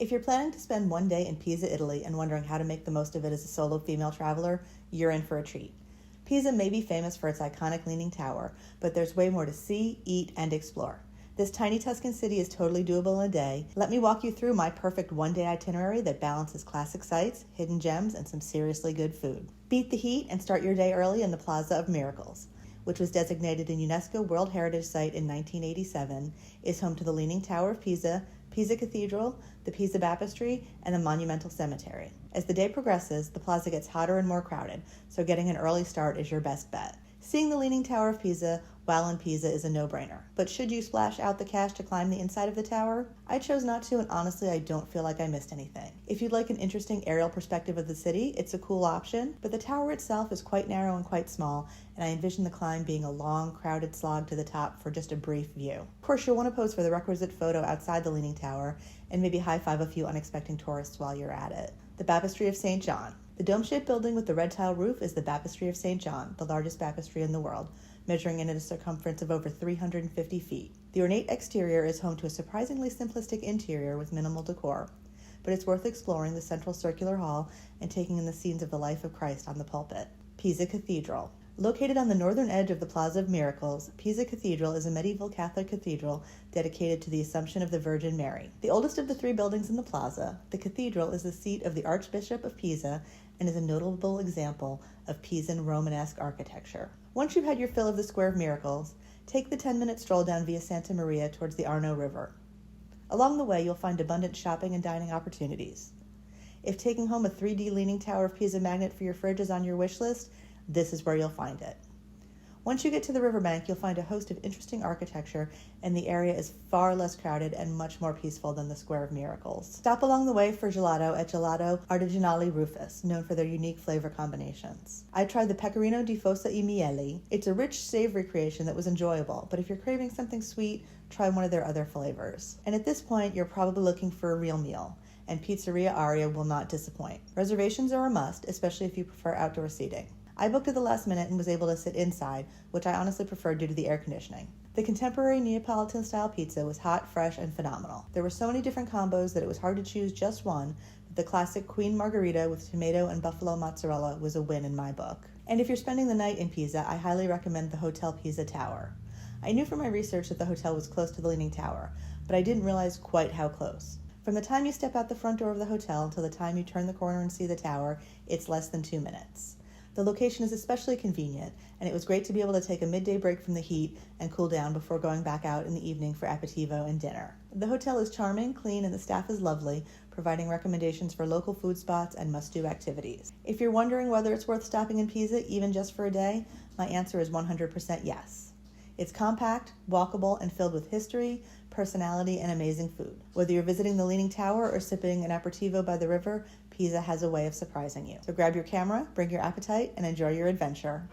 If you're planning to spend one day in Pisa, Italy, and wondering how to make the most of it as a solo female traveler, you're in for a treat. Pisa may be famous for its iconic Leaning Tower, but there's way more to see, eat, and explore. This tiny Tuscan city is totally doable in a day. Let me walk you through my perfect one-day itinerary that balances classic sights, hidden gems, and some seriously good food. Beat the heat and start your day early in the Plaza of Miracles, which was designated a UNESCO World Heritage Site in 1987, is home to the Leaning Tower of Pisa, Pisa Cathedral, the Pisa Baptistery, and the Monumental Cemetery. As the day progresses, the plaza gets hotter and more crowded, so getting an early start is your best bet. Seeing the Leaning Tower of Pisa while in Pisa is a no-brainer. But should you splash out the cash to climb the inside of the tower? I chose not to, and honestly, I don't feel like I missed anything. If you'd like an interesting aerial perspective of the city, it's a cool option, but the tower itself is quite narrow and quite small, and I envision the climb being a long, crowded slog to the top for just a brief view. Of course, you'll want to pose for the requisite photo outside the Leaning Tower, and maybe high-five a few unexpected tourists while you're at it. The Baptistery of St. John. The dome-shaped building with the red tile roof is the Baptistery of St. John, the largest baptistry in the world, measuring in a circumference of over 350 feet. The ornate exterior is home to a surprisingly simplistic interior with minimal decor, but it's worth exploring the central circular hall and taking in the scenes of the life of Christ on the pulpit. Pisa Cathedral. Located on the northern edge of the Plaza of Miracles, Pisa Cathedral is a medieval Catholic cathedral dedicated to the Assumption of the Virgin Mary. The oldest of the three buildings in the plaza, the cathedral is the seat of the Archbishop of Pisa and is a notable example of Pisan Romanesque architecture. Once you've had your fill of the Square of Miracles, take the 10-minute stroll down Via Santa Maria towards the Arno River. Along the way, you'll find abundant shopping and dining opportunities. If taking home a 3D Leaning Tower of Pisa magnet for your fridge is on your wish list, this is where you'll find it. Once you get to the riverbank, you'll find a host of interesting architecture, and the area is far less crowded and much more peaceful than the Square of Miracles. Stop along the way for gelato at Gelateria Artigianale Rufus, known for their unique flavor combinations. I tried the pecorino di fossa e miele. It's a rich, savory creation that was enjoyable, but if you're craving something sweet, try one of their other flavors. And at this point, you're probably looking for a real meal, and Pizzeria Aria will not disappoint. Reservations are a must, especially if you prefer outdoor seating. I booked at the last minute and was able to sit inside, which I honestly preferred due to the air conditioning. The contemporary Neapolitan-style pizza was hot, fresh, and phenomenal. There were so many different combos that it was hard to choose just one, but the classic Queen Margherita with tomato and buffalo mozzarella was a win in my book. And if you're spending the night in Pisa, I highly recommend the Hotel Pisa Tower. I knew from my research that the hotel was close to the Leaning Tower, but I didn't realize quite how close. From the time you step out the front door of the hotel until the time you turn the corner and see the tower, it's less than 2 minutes. The location is especially convenient, and it was great to be able to take a midday break from the heat and cool down before going back out in the evening for aperitivo and dinner. The hotel is charming, clean, and the staff is lovely, providing recommendations for local food spots and must-do activities. If you're wondering whether it's worth stopping in Pisa, even just for a day, my answer is 100% yes. It's compact, walkable, and filled with history, personality, and amazing food. Whether you're visiting the Leaning Tower or sipping an aperitivo by the river, Pisa has a way of surprising you. So grab your camera, bring your appetite, and enjoy your adventure.